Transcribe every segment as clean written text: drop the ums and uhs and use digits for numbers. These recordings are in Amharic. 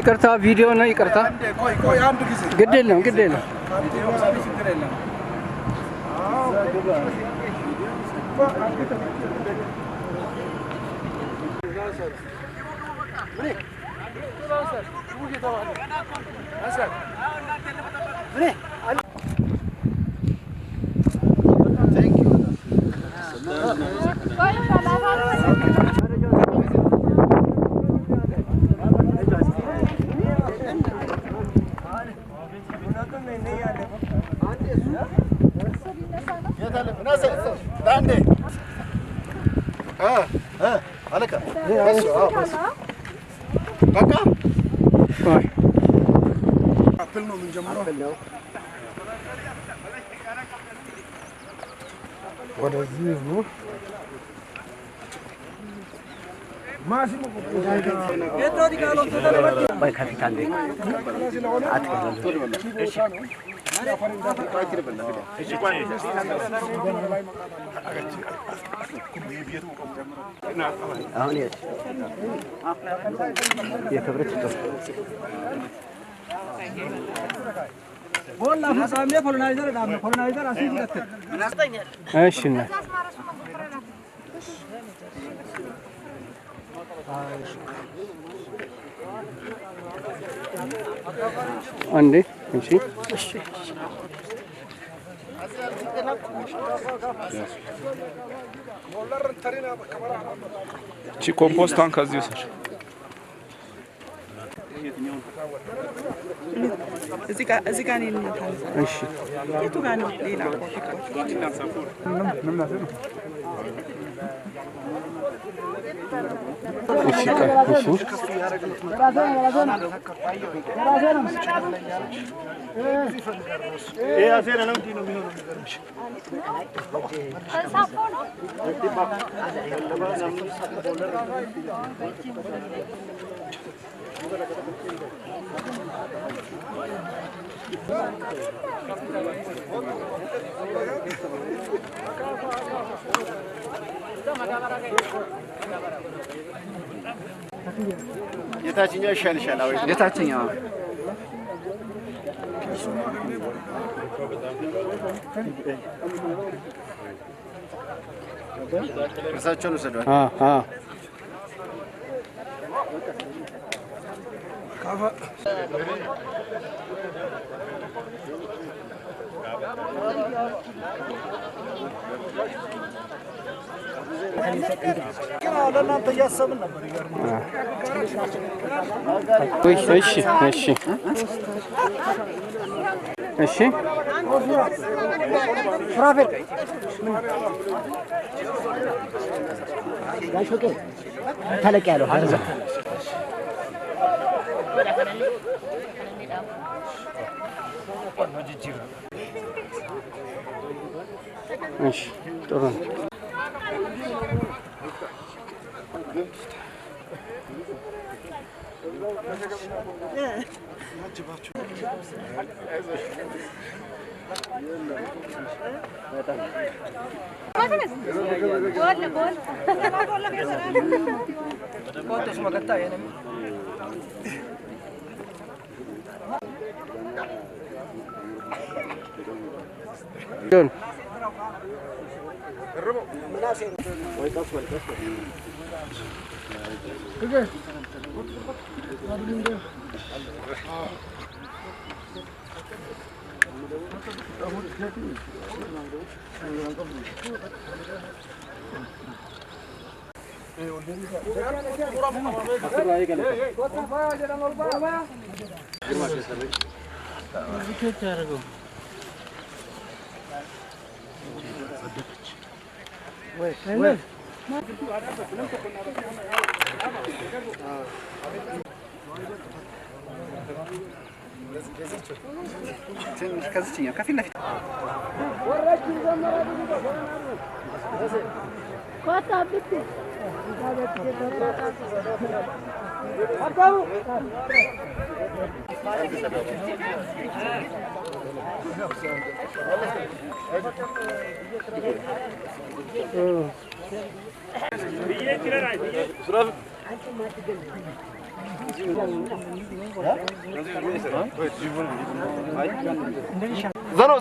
ይቅርታ ቪዲዮ ነው ይቅርታ ቆይ አንድ ጊዜ ግድ የለም ቪዲዮ والله فسامي فولنايزر دام فولنايزر اسي جت ماشي عندي ماشي شي كومبوستان كازي يوسف እዚህ ጋር ነው ታንሳ እሺ የቱ ጋር ነው ሌላ የታችኛው ይሻልሻል አዎ የታችኛው እርሳቸውን ወሰዷል እሺ ፍራፍሬ ጋሾቄ ተለቅ ያለው ሀዛ እሺ ጥሩ ነው John. ከዚህ ከፊት ለፊት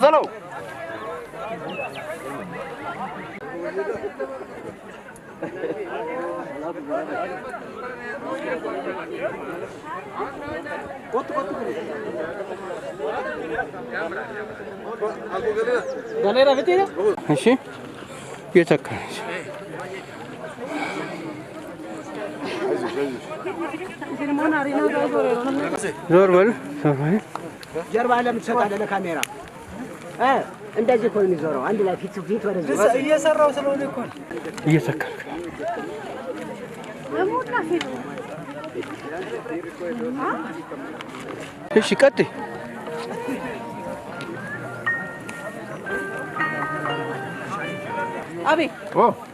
ዘነው እሺ እየተካች ዞር በል ሰፋይ ጀርባ ለምትሰጣለህ ለካሜራ እንደዚህ እኮ ነው የሚዞረው። አንድ ላይ ፊት ወደዚህ እየሰራው ስለሆነ እኮ እየተካክ እሺ ቀጥይ አቤ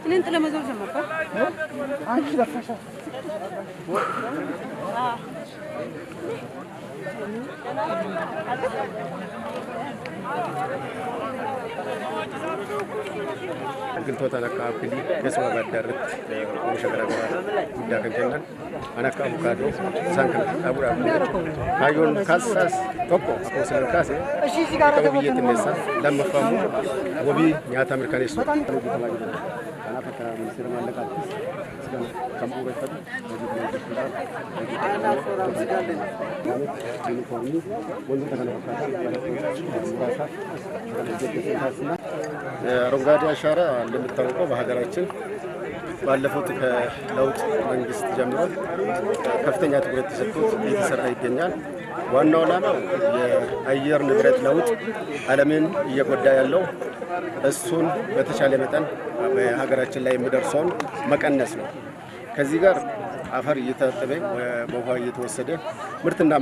እኔን ለመዞር ጀመርኩ አንቺ ለፈሻ Giltoota akka appilii keessuma baddaarratti oomisha garaagaraa guddaa kan kennan kan akka abukaadoo isaan kana dhaabuudhaaf kaayyoon kaasisaas tokko akkuma silan kaase qabu biyya xinneessaa lammaffaa immoo wabii nyaataa mirkaneessu. Kanaaf akka ministeera maallaqaattis kan bu'uureffatu yuunifoormii wantoota kana fakkaatan አረንጓዴ አሻራ እንደምታውቀው በሀገራችን ባለፉት ከለውጥ መንግስት ጀምሮ ከፍተኛ ትኩረት ተሰጥቶት እየተሰራ ይገኛል። ዋናው ዓላማው የአየር ንብረት ለውጥ ዓለምን እየጎዳ ያለው እሱን በተቻለ መጠን በሀገራችን ላይ የሚደርሰውን መቀነስ ነው። ከዚህ ጋር አፈር እየተጠበ በውሃ እየተወሰደ ምርትና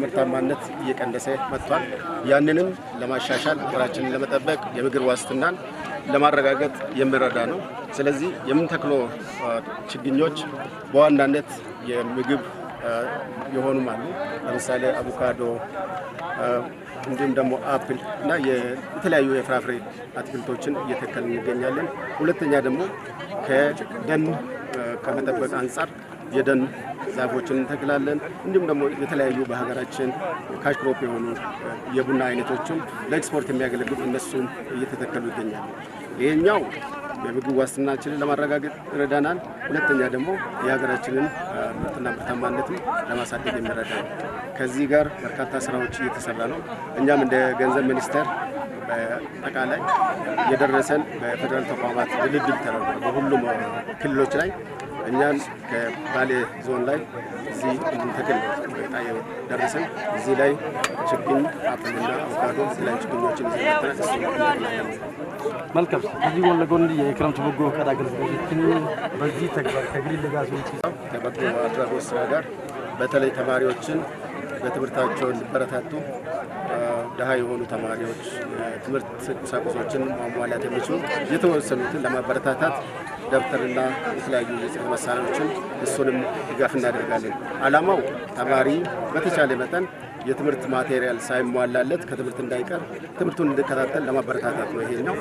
ምርታማነት እየቀነሰ መጥቷል። ያንንም ለማሻሻል ሀገራችንን ለመጠበቅ የምግብ ዋስትናን ለማረጋገጥ የሚረዳ ነው። ስለዚህ የምንተክለው ችግኞች በዋናነት የምግብ የሆኑም አሉ። ለምሳሌ አቮካዶ እንዲሁም ደግሞ አፕል እና የተለያዩ የፍራፍሬ አትክልቶችን እየተከልን እንገኛለን። ሁለተኛ ደግሞ ከደን ከመጠበቅ አንጻር የደን ዛፎችን እንተክላለን። እንዲሁም ደግሞ የተለያዩ በሀገራችን ካሽ ክሮፕ የሆኑ የቡና አይነቶችን ለኤክስፖርት የሚያገለግሉ እነሱም እየተተከሉ ይገኛሉ። ይሄኛው የምግብ ዋስትናችንን ለማረጋገጥ ይረዳናል። ሁለተኛ ደግሞ የሀገራችንን ምርትና ምርታማነትን ለማሳደግ የሚረዳ ነው። ከዚህ ጋር በርካታ ስራዎች እየተሰራ ነው። እኛም እንደ ገንዘብ ሚኒስቴር በአጠቃላይ የደረሰን በፌደራል ተቋማት ድልድል ተደርጓል። በሁሉም ክልሎች ላይ እኛን ከባሌ ዞን ላይ እዚህ እንድንተክል ደረሰን። እዚህ ላይ ችግኝ አፕልና አቮካዶ እዚህ ላይ ችግኞችን መልካም። እዚህ ጎን ለጎን የክረምት በጎ ፈቃድ አገልግሎቶችን በዚህ ተግባር ከግሪን ሌጋሲ ከበጎ አድራጎት ስራ ጋር በተለይ ተማሪዎችን በትምህርታቸው እንዲበረታቱ ደሃ የሆኑ ተማሪዎች ትምህርት ቁሳቁሶችን ማሟላት የሚችሉ የተወሰኑትን ለማበረታታት ደብተርና የተለያዩ የጽሕፈት መሳሪያዎችን እሱንም ድጋፍ እናደርጋለን። ዓላማው ተማሪ በተቻለ መጠን የትምህርት ማቴሪያል ሳይሟላለት ከትምህርት እንዳይቀር ትምህርቱን እንዲከታተል ለማበረታታት ነው ይሄኛው።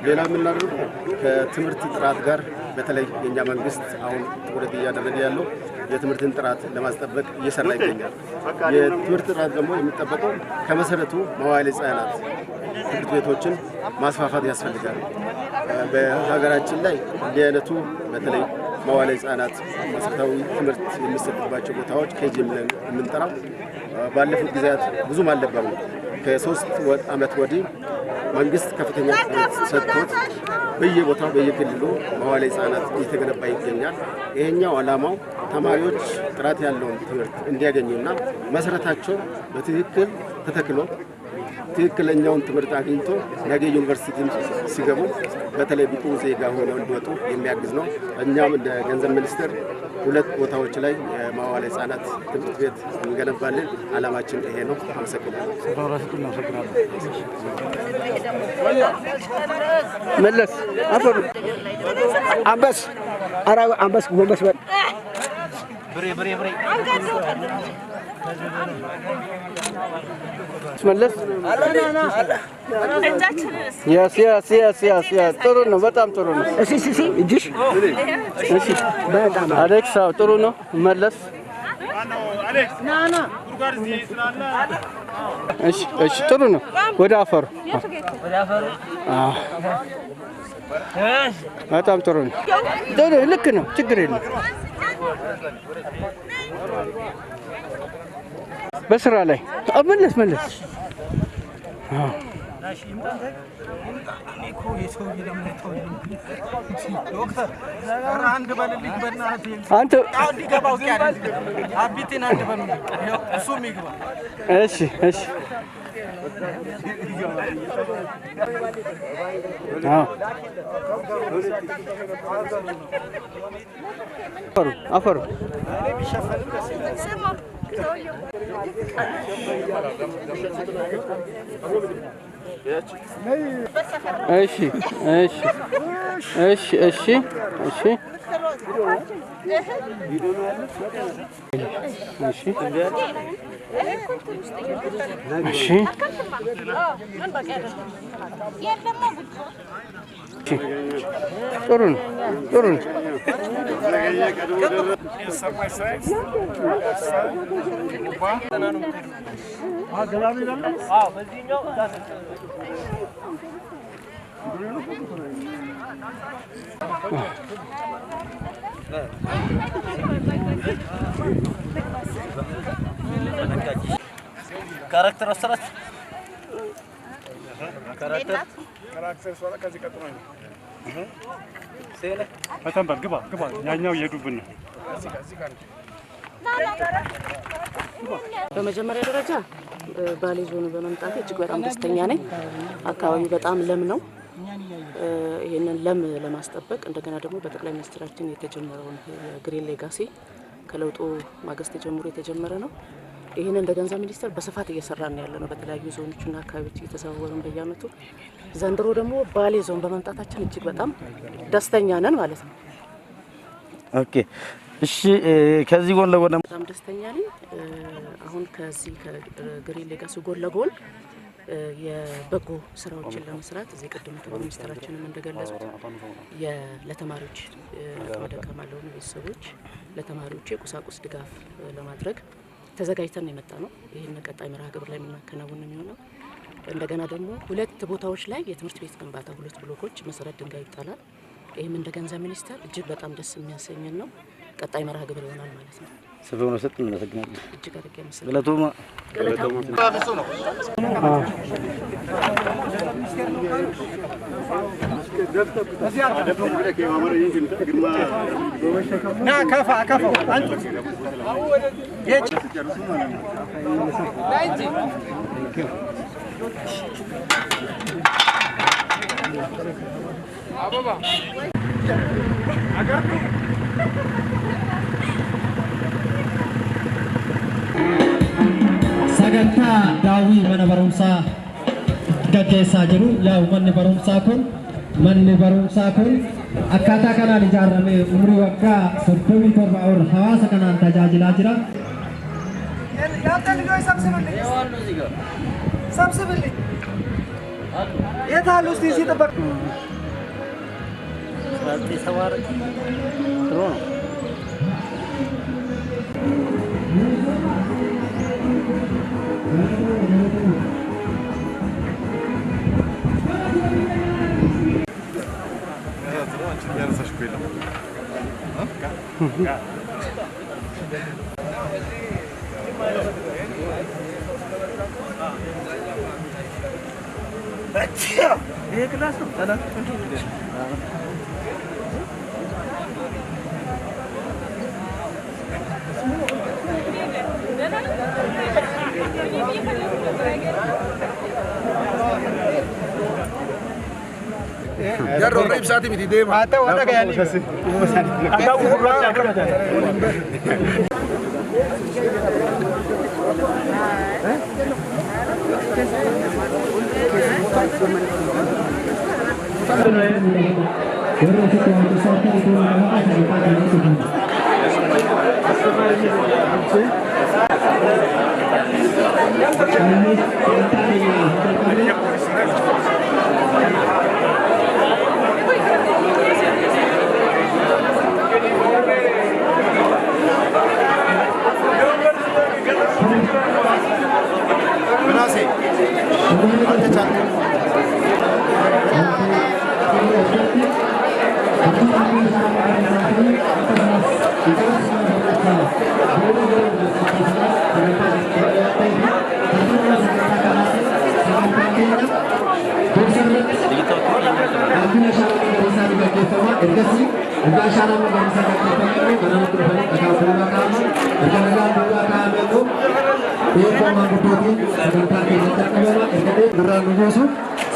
ሌላ የምናደርገው ከትምህርት ጥራት ጋር በተለይ የኛ መንግስት አሁን ትኩረት እያደረገ ያለው የትምህርትን ጥራት ለማስጠበቅ እየሰራ ይገኛል። የትምህርት ጥራት ደግሞ የሚጠበቀው ከመሰረቱ መዋዕለ ሕፃናት ትምህርት ቤቶችን ማስፋፋት ያስፈልጋል። በሀገራችን ላይ እንዲህ አይነቱ በተለይ መዋዕለ ሕፃናት መሰረታዊ ትምህርት የሚሰጥባቸው ቦታዎች ኬጂ ብለን የምንጠራው ባለፉት ጊዜያት ብዙም አልነበሩም። ከ3 ዓመት ወዲህ መንግስት ከፍተኛ ትኩረት ሰጥቶት በየቦታው በየክልሉ መዋዕለ ሕፃናት እየተገነባ ይገኛል። ይሄኛው ዓላማው ተማሪዎች ጥራት ያለውን ትምህርት እንዲያገኙና መሰረታቸው በትክክል ተተክሎ ትክክለኛውን ትምህርት አግኝቶ ነገ ዩኒቨርሲቲ ሲገቡ በተለይ ብቁ ዜጋ ሆነው እንዲወጡ የሚያግዝ ነው። እኛም እንደ ገንዘብ ሚኒስቴር 2 ቦታዎች ላይ የመዋዕለ ሕፃናት ትምህርት ቤት እንገነባለን። ዓላማችን ይሄ ነው። አመሰግናለሁ። መለስ አፈሩ አንበስ ኧረ አንበስ ጎንበስ በል መለስ ጥሩ ነው። በጣም ጥሩ ነው። እሺ እጅሽ እሺ በጣም አሌክስ ጥሩ ነው። መለስ እሺ ጥሩ ነው ወደ አፈሩ በጣም ጥሩ ነው ልክ ነው ችግር የለም በስራ ላይ መለስ አንተ እሺ አፈሩ እሺ ጥሩ ነው ካራክተር አሰራች ካራክተር ሶራ ከዚህ ቀጥሎ ነው በጣም ግባ ያኛው እየሄዱብን ነው በመጀመሪያ ደረጃ ባሌ ዞን በመምጣቴ እጅግ በጣም ደስተኛ ነኝ አካባቢው በጣም ለም ነው ይሄንን ለም ለማስጠበቅ እንደገና ደግሞ በጠቅላይ ሚኒስትራችን የተጀመረውን ግሪን ሌጋሲ ከለውጡ ማግስት ጀምሮ የተጀመረ ነው ይሄንን እንደ ገንዘብ ሚኒስተር በስፋት እየሰራን ያለነው በተለያዩ ዞኖችና አካባቢዎች እየተዘዋወርን በየአመቱ ዘንድሮ ደግሞ ባሌ ዞን በመምጣታችን እጅግ በጣም ደስተኛ ነን ማለት ነው ኦኬ እሺ ከዚህ ጎን ለጎን በጣም ደስተኛ ነኝ አሁን ከዚህ ከግሪን ሌጋሲ ጎን ለጎን የበጎ ስራዎችን ለመስራት እዚህ ቀደም ተባለ ሚኒስትራችንን እንደገለጹት ለተማሪዎች አቅመ ለሆኑ ቤተሰቦች ለተማሪዎች የቁሳቁስ ድጋፍ ለማድረግ ተዘጋጅተን የመጣ ነው ይሄን ቀጣይ መርሃ ግብር ላይ የምናከናውን ነው የሚሆነው እንደገና ደግሞ ሁለት ቦታዎች ላይ የትምህርት ቤት ግንባታ ሁለት ብሎኮች መሰረት ድንጋይ ይጣላል ይሄም እንደ ገንዘብ ሚኒስተር እጅግ በጣም ደስ የሚያሰኘን ነው ቀጣይ መርሃ ግብር ይሆናል ማለት ነው ስብሩ ነው ሰጥ እናሰግናለን እጅግ አድርጌ አመሰግናለሁ ገለቶማ ና ከፋ አንተ የጭ ላይጂ አበባ አገር sagantaa daawwii mana barumsaa gaggeessaa jiru yaa manni barumsaa kun akkaataa kanaan ijaarame umrii waggaa 37 ol hawaasa kanaan tajaajilaa jira. ሰብስብልኝ የት አሉ እስቲ ሲጠበቅ ጥሩ ነው ይሄ ክላስ ነው ታዲያ Yarro ibsati miti dema. Ata wada gayani. Aga urra agada.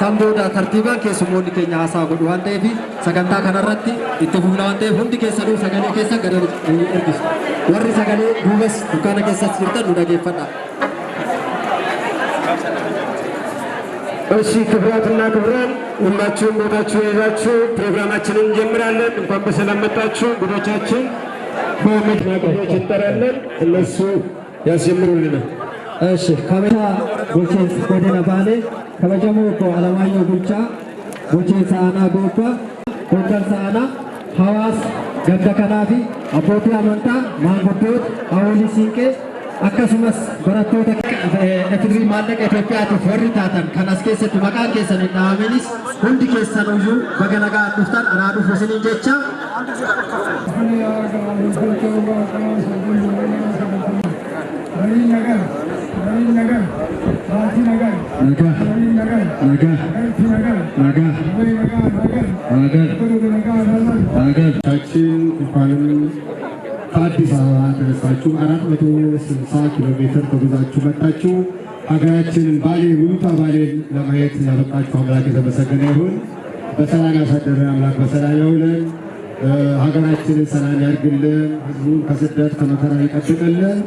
Samboda tartiiban keessummoonni keenya haasaa godhu waan ta'eef sagantaa kanarratti itti fufna waan ta'eef hundi keessanuu sagalee keessa gad ergisu. Warri sagalee duubas dukkaana keessas jirtan nu dhageeffadha. እሺ ክቡራትና ክቡራን ሁላችሁም ቦታችሁን ይዛችሁ ፕሮግራማችንን እንጀምራለን። እንኳን በሰላም መጣችሁ። እንግዶቻችን በመድረክ እንጠራለን፣ እነሱ ያስጀምሩልናል። እሺ ከበታ ጎቼስ ጎደና ባሌ ከበጀሞ እኮ አለማየሁ ቡልቻ ጎቼስ አና ጎባ ጎንደርሳ አና ሐዋስ ገንደ ከናፊ አቦቴ አመንታ ማንጎዶት አወሊ ሲንቄ akkasumas barattoota efirrii maallaqa Itoophiyaatiif warri taatan kan as keessatti maqaan keessan hin dhahamenis hundi keessan iyyuu baga nagaa dhuftan anaa dhufu isiniin jecha. አዲስ አበባ ተነሳችሁ 460 ኪሎ ሜትር ተጉዛችሁ መጣችሁ። ሀገራችንን ባሌ ውብቷ ባሌን ለማየት ያበቃችሁ አምላክ የተመሰገነ ይሁን። በሰላም ያሳደረን አምላክ በሰላም ያውለን። ሀገራችንን ሰላም ያርግልን። ህዝቡን ከስደት ከመከራ ይጠብቅልን።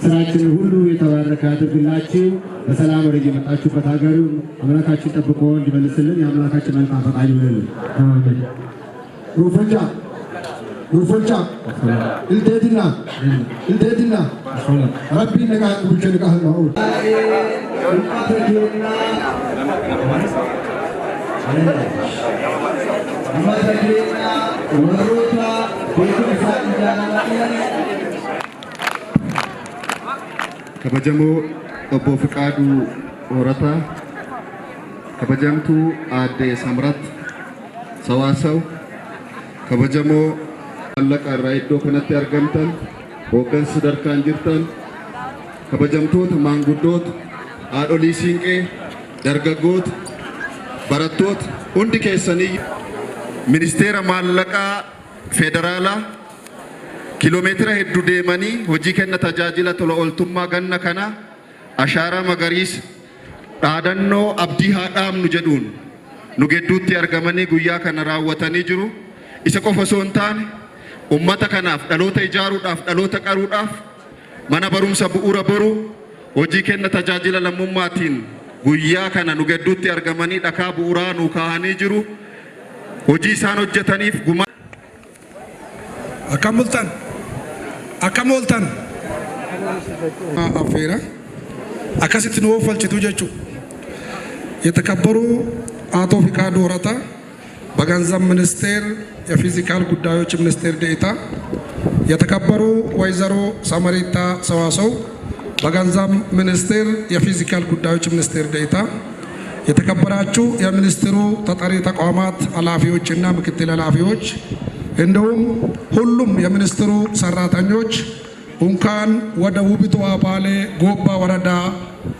ስራችንን ሁሉ የተባረከ ያድርግላችሁ። በሰላም ወደ የመጣችሁበት ሀገር አምላካችን ጠብቆ እንዲመልስልን የአምላካችን መልካም ፈቃድ ይሁንልን። አሜን። ሩፎቻ እንዴትና ረቢ ነጋ ጉልቸ ነጋ ነው ከበጀሞ ኦቦ ፍቃዱ ኦረታ ከበጀምቱ አዴ ሰምረት ሰዋሰው ከበጀሞ Allaqa irraa iddoo kanatti argamtan hooggansa sadarkaan jirtan kabajamtoota maanguddoota haadholii siinqee dargaggoota barattoota hundi keessanii ministeera maallaqaa federaalaa kiiloomeetira hedduu deemanii hojii kenna tajaajila tola ooltummaa ganna kana ashaaraa magariisa dhaadannoo abdii haa dhaabnu jedhuun nu gidduutti argamanii guyyaa kana raawwatanii jiru. Isa qofa osoo hin taane ummata kanaaf dhaloota ijaaruudhaaf dhaloota qaruudhaaf mana barumsa bu'uura boruu hojii kenna tajaajila lammummaatiin guyyaa kana nu gidduutti argamanii dhakaa bu'uuraa nu kaahanii jiru. Hojii isaan hojjetaniif guma akkam ooltan affeera akkasitti nu oofalchitu jechuudha. የተከበሩ አቶ ፍቃዱ ወረታ በገንዘብ ሚኒስቴር የፊዚካል ጉዳዮች ሚኒስቴር ዴኤታ፣ የተከበሩ ወይዘሮ ሰመሪታ ሰዋሰው በገንዘብ ሚኒስቴር የፊዚካል ጉዳዮች ሚኒስቴር ዴኤታ፣ የተከበራችሁ የሚኒስትሩ ተጠሪ ተቋማት ኃላፊዎችና ምክትል ኃላፊዎች እንዲሁም ሁሉም የሚኒስትሩ ሰራተኞች እንኳን ወደ ውቢቷ ባሌ ጎባ ወረዳ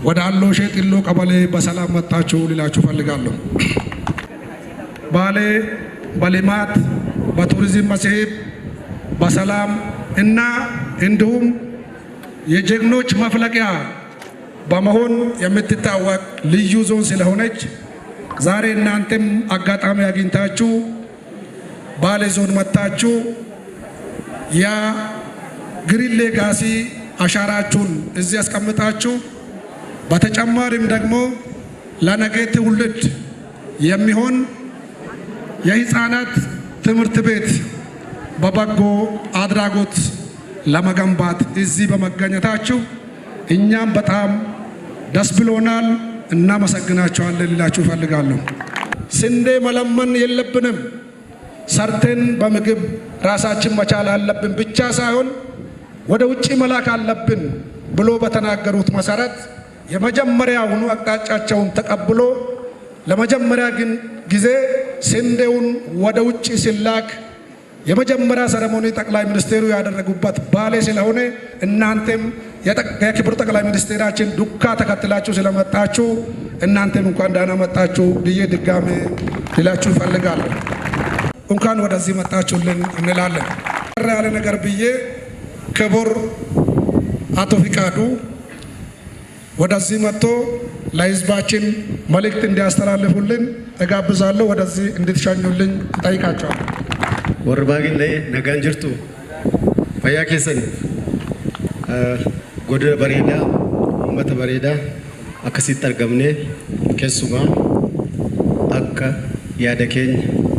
ወደ አሎሼ ጢሎ ቀበሌ በሰላም መጣችሁ ልላችሁ ፈልጋለሁ። ባሌ በልማት በቱሪዝም መስህብ በሰላም እና እንዲሁም የጀግኖች መፍለቂያ በመሆን የምትታወቅ ልዩ ዞን ስለሆነች ዛሬ እናንተም አጋጣሚ አግኝታችሁ ባሌ ዞን መጣችሁ ያ ግሪን ሌጋሲ አሻራችሁን እዚህ አስቀምጣችሁ በተጨማሪም ደግሞ ለነገ ትውልድ የሚሆን የህፃናት ትምህርት ቤት በበጎ አድራጎት ለመገንባት እዚህ በመገኘታችሁ እኛም በጣም ደስ ብሎናል። እናመሰግናችኋለን ልላችሁ እፈልጋለሁ። ስንዴ መለመን የለብንም፣ ሰርተን በምግብ ራሳችን መቻል አለብን ብቻ ሳይሆን ወደ ውጭ መላክ አለብን ብሎ በተናገሩት መሰረት የመጀመሪያውኑ አቅጣጫቸውን ተቀብሎ ለመጀመሪያ ጊዜ ስንዴውን ወደ ውጭ ሲላክ የመጀመሪያ ሰረሞኒ ጠቅላይ ሚኒስቴሩ ያደረጉበት ባሌ ስለሆነ እናንተም የክቡር ጠቅላይ ሚኒስቴራችን ዱካ ተከትላችሁ ስለመጣችሁ እናንተም እንኳን ደህና መጣችሁ ብዬ ድጋሜ ልላችሁ እፈልጋለሁ። እንኳን ወደዚህ መጣችሁልን እንላለን። ያለ ነገር ብዬ ክቡር አቶ ፍቃዱ ወደዚህ መጥቶ ለህዝባችን መልእክት እንዲያስተላልፉልን እጋብዛለሁ። ወደዚህ እንድትሸኙልኝ እጠይቃቸዋለሁ። ወርባግን ላይ ነጋን ጅርቱ ፈያ ኬሰን ጎደ በሬዳ ኡመተ በሬዳ አከሲት አርገምኔ ኬሱማ አካ ያደከኝ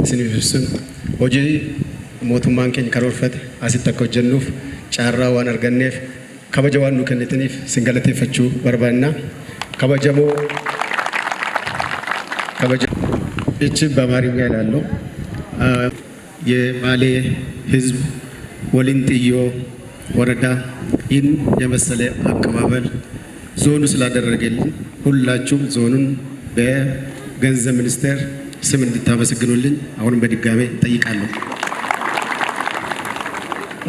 ስኒፍስን ሆጂ ሞቱማን ኬኝ ከሮርፈት አሲተኮ ጀኑፍ ጫራ ዋን አርገኔፍ ከበጀዋኑ ከነትኒፍ ሲንገለቴ ፈቹ በርባና ከበጀሞ ከበጀ እቺ በአማርኛ ያለው የባሌ ህዝብ ወሊንጥዮ ወረዳ ይህን የመሰለ አቀባበል ዞኑ ስላደረገልን ሁላችሁም ዞኑን በገንዘብ ሚኒስቴር ስም እንድታመሰግኑልኝ አሁንም በድጋሜ ጠይቃለሁ።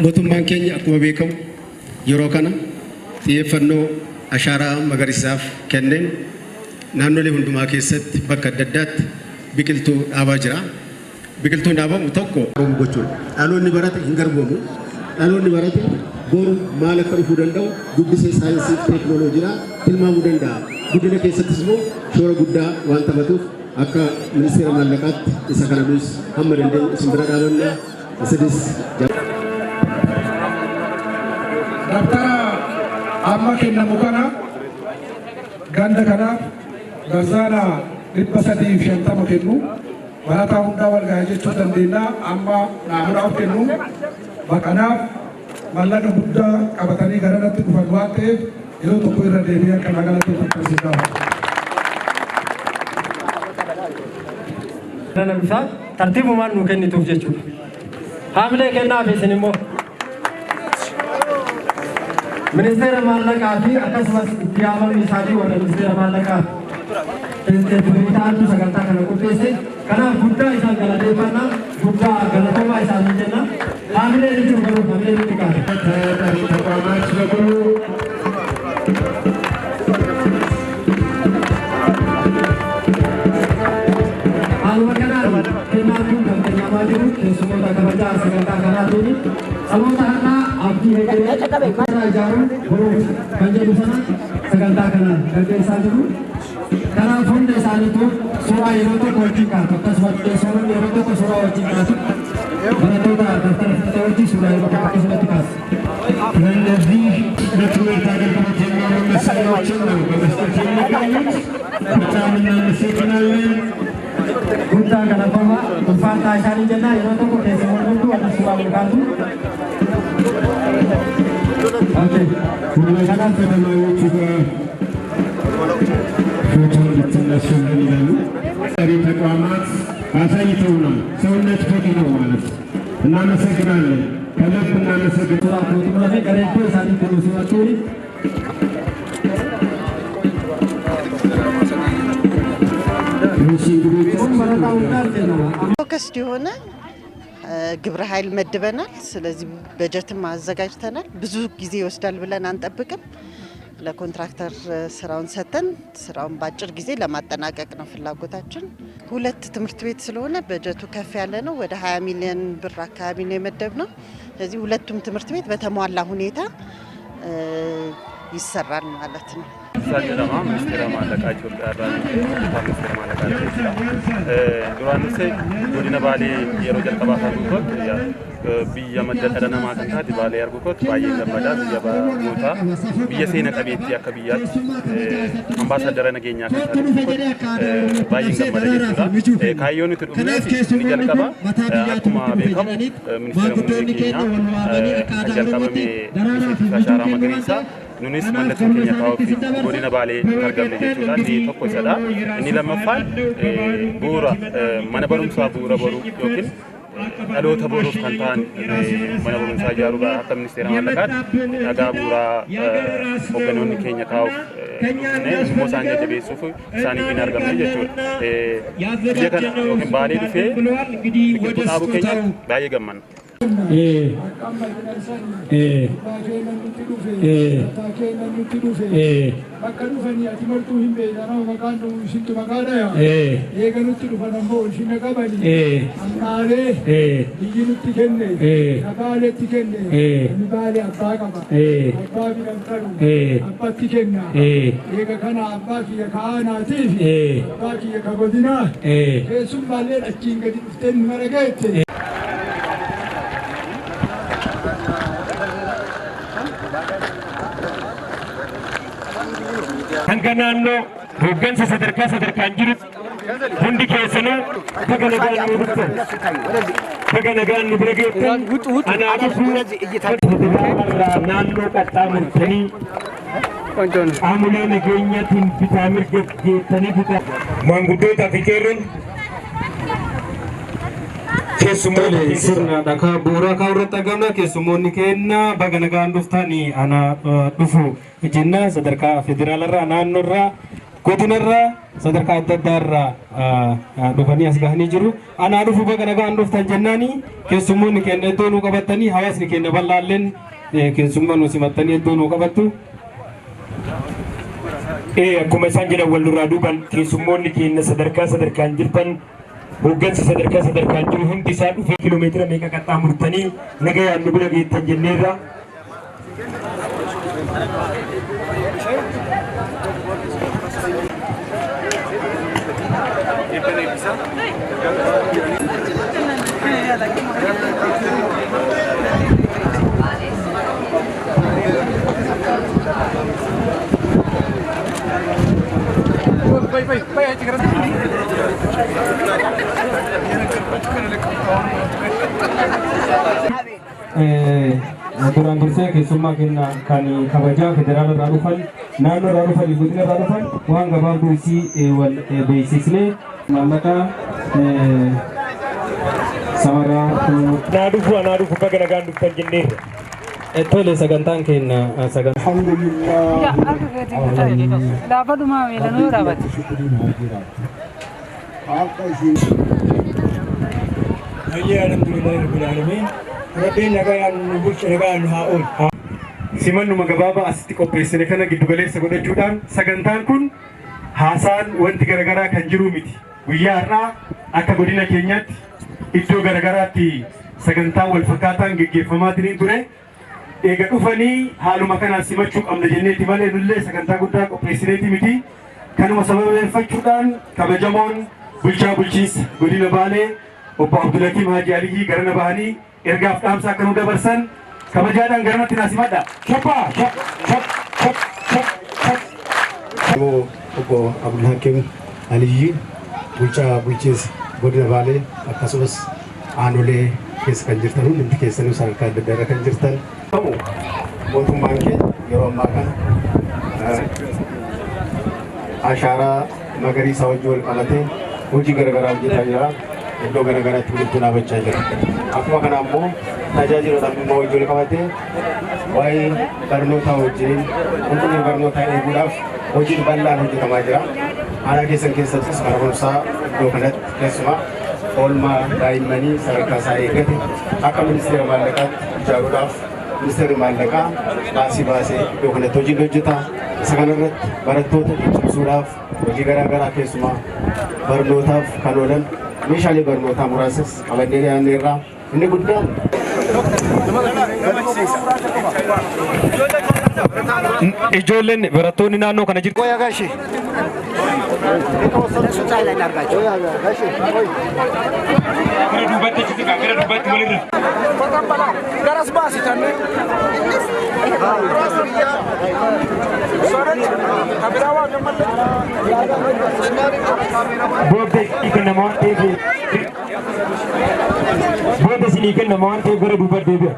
ሞቱማን ኬኛ አኩመ ቤከሙ የሮ ከነ ጥየፈኖ አሻራ መገሪሳፍ ከነን ናኖሌ ሁንዱማ ኬሰት በከ ደዳት ቢቅልቱ ዳባ ጅራ ቢቅልቱ ዳባሙ ቶኮ ጎቹ ዳሎኒ በረተ hingarbomu ዳሎኒ በረተ ቦሩ ማለከ ሩፉ ደንዳው ጉድሴ ሳይንስ ቴክኖሎጂራ ትልማሙ ደንዳ ጉድነ ኬሰትስ ሞ ሾረ ጉዳ ዋንተ በቱፍ አካ ሚኒስቴር ማለቃት ኢሳካናዱስ ሐመድ እንደ ስምብራ ዳበና ስድስ ዳክተራ አማከና ሙካና ጋንደ ካና ጋዛና ሪበሰዲ ሸንታማ ከኑ ባላታ ሁንዳ ወልጋ ጀቹ ደንዴና አማ ናሙራው ከኑ በቀናፍ ማላቀ ጉዳ ቀበታኒ ገረነት ዱፈዋቴ የሮ ተኮ ይራ ደቢያ ከናጋላቱ ተከሲዳ ነብሳ ተርቲቡ ማን ነው ከኒቱ ጀቹ ሐምሌ ከና ፌስንሞ ሚኒስቴር ማለቃፊ አከስማስ ዲያማን ሚሳዲ ወደ ሚኒስቴር ማለቃ ተንተብሪታቱ ሰገንታ ከነቁቴሴ ከና ጉዳ ኢሳን ገለዴፋና ጉዳ ገለቶማ ኢሳን ጀና ሐምሌ ልጅ ወሩ ሐምሌ ልጅ ጋር ተቋማት ለጉሩ አልወከና ከናቱ ከኛማዱ ከሱሞታ ከበጃ ሰገንታ ከናቱኒ ሰሞታና አብዲ ሄገሬ ከራጃሩ ወሩ ከንጀዱ ሰና ሰገንታ ከና ከገይሳዱ ከና ፎንደ ሳሊቱ ሱራ የሮቶ ኮልቲካ ተከስወጥ ሰሩን የሮቶ ሱራ ወጪካ በረቶታ ተተርፈቶቲ ሱራ የሮቶ ከስለቲካስ ለእነዚህ ለትምህርት አገልግሎት የሚሆኑ መሳሪያዎችን ነው በመስጠት የሚገኙት። በጣም እናመሰግናለን። ጉዳ ገለቶማ ኡፋታ ኢሳኒ ጀና የሮቶ ከሰሞኑቱ ወደ ሱራ ወልጋቱ ሁላችንም ከተማሪዎቹ ጋር ፎቶ እንድትነሱልን ይላሉ። ጠሪ ተቋማት አሳይተውናል። ሰውነት ፎቶ ነው ማለት እናመሰግናለን። ከልብ እናመሰግናለን። ገሬቶ ኢሳኒ ከሉሲዋቹ ፎከስድ የሆነ ግብረ ኃይል መድበናል። ስለዚህ በጀትም አዘጋጅተናል። ብዙ ጊዜ ይወስዳል ብለን አንጠብቅም። ለኮንትራክተር ስራውን ሰተን ስራውን በአጭር ጊዜ ለማጠናቀቅ ነው ፍላጎታችን። ሁለት ትምህርት ቤት ስለሆነ በጀቱ ከፍ ያለ ነው። ወደ 20 ሚሊዮን ብር አካባቢ ነው የመደብነው። ስለዚህ ሁለቱም ትምህርት ቤት በተሟላ ሁኔታ ይሰራል ማለት ነው። ሳጀዳማ ሚኒስቴር ማለቃ ኢትዮጵያ ሚኒስቴር ማለቃ ዱራንሴ ጎዲነ ባሌ የሮ ጀልቀባታ ዱቶት ብያ መደጠረነ ማቀንታት ባሌ ያርጉኮት ባየ ገመዳ ብያ ቦታ ብየ ሴነ ቀቤት ያከብያት አምባሳደር ነገኛ ከታዱኮት ባየ ገመዳ ይችላል ካዮኒ ትዱነ ጀልቀባ አኩማ ቤከም ሚኒስቴር ሙኒኬኛ ጀልቀባሜ አሻራ መገሪሳ ኑኒስ ማለት ከኛ ታውቂ ጎዲነ ባሌ ተርገም ለጀቱላ ዲ ተኮ ሰዳ እኒ ለመፋል ቡራ ማነበሩም ሳ ቡራ በሩ ዮኪን dhaloota boruuf kan ta'an mana barumsaa ijaaruudhaan akka ministeera maallaqaatti dhagaa bu'uuraa hoogganoonni keenya kaa'uuf immoo isaan jajjabeessuuf isaaniif hin argamne jechuudha. Biyya kana yookiin baalee dhufee biqiltuu dhaabuu keenya baay'ee gammanna. Bakka dhufanii ati martuu hin beeknaa maqaan dhuu ishitti maqaadha eega nutti dhufan ammoo ishina qabanii ammaalee biyyi nutti kenne nabaaleetti kenne inni baalee abbaa qaba abbaa bilan qabu abbaatti kenna eega kana abbaa kiyya ka'aanaatiif abbaa kiyya ka godinaa keessummaallee achiin gadi dhuftee mara geette. Hanga naannoo hooggansa sadarkaan jiru hundi keessanuu baga nagaan nu dhuftan baga nagaan nu bira geettan anaafuu naannoo qaxxaamurtanii qaamolee nageenyaatiin bitaa mirga geettanii bitaa maanguddootaa fi qeerroon keessummoonni sirna dhakaa bu'uuraa kaa'u irratti argamna. Keessummoonni keenya baga nagaan dhuftanii ana dhufu jenna sadarkaa federaalarraa naannoorraa godinarraa sadarkaa adda addaarraa dhufanii as gahanii jiru. Ana dhufu baga nagaan dhuftan jennaani keessummoonni keenya iddoo nuu qabattanii hawaasni keenya bal'aalleen keessummaa nu simattanii iddoo nuu qabattu. Akkuma isaan jedhan wal duraa duuban keessummoonni keenya sadarkaan jirtan hooggansa sadarkaan jiru hundi isaa dhufee kiiloomeetira meeqa qaxxaamurtanii nagayaan nu bira geettan jenneerra. Duraan dursee keessummaa keenya kan kabajaa federaala irraa dhufan naannoo irraa dhufan godina irraa dhufan waan gabaabduu isii wal beeksisnee maallaqa samaraa naa dhufu baga nagaan dhuftan jenneerra. Tole sagantaan keenya sagantaa. Rabbiin nagayaan nu bulche nagayaan nu haa oolu. Simannuma gabaabaa asitti qopheessine kana giddu galeessa godhachuudhaan sagantaan kun haasaan wanti garaagaraa kan jiru miti. Guyyaa har'aa akka godina keenyaatti iddoo garaagaraatti sagantaan wal fakkaataan geggeeffamaatiin ture. Eega dhufanii haaluma kanaan simachuu qabna jenneeti malee nullee sagantaa guddaa qopheessineeti miti. Kanuma sababeeffachuudhaan kabajamoon bulchaa bulchiinsa godina Baalee obbo Abdulakiim Haji Aliyyi garana bahanii ergaaf dhaamsa akka nu dabarsan kabajaadhaan garanatti naasimadha. Obbo Abdulakiim Aliyyi bulchaa bulchiinsa godina Baalee akkasumas aanolee keessa kan jirtan hundi keessanuu sadarkaa adda addaa kan jirtan. Mootummaan keenya yeroo ammaa kana ashaaraa magariisaa wajjin wal qabatee hojii garaagaraa hojjetaa jira. Iddoo garaagaraatti walitti dhaabachaa jira. Akkuma kana immoo tajaajila dhabdummaa wajjin wal qabatee waa'ee barnootaa wajjin qulqullina barnootaa eeguudhaaf hojiin bal'aan hojjetamaa jira. Aanaa keessan keessattis mana barumsaa iddoo kanatti keessumaa oolmaa daa'immanii sadarkaa isaa eeggate akka ministeera maallaqaatti ijaaruudhaaf ministeerri maallaqaa baasee iddoo kanatti hojiin hojjeta. Isa kanarratti barattoota cimsuudhaaf hojii garaagaraa keessumaa barnootaaf kan oolan meeshaalee barnootaa muraasas qabannee dhiyaanne irraa inni guddaan ijoolleen barattoonni naannoo kana jirtu. Booda isinii kennamaa waan ta'eef gara duubatti deebi'a.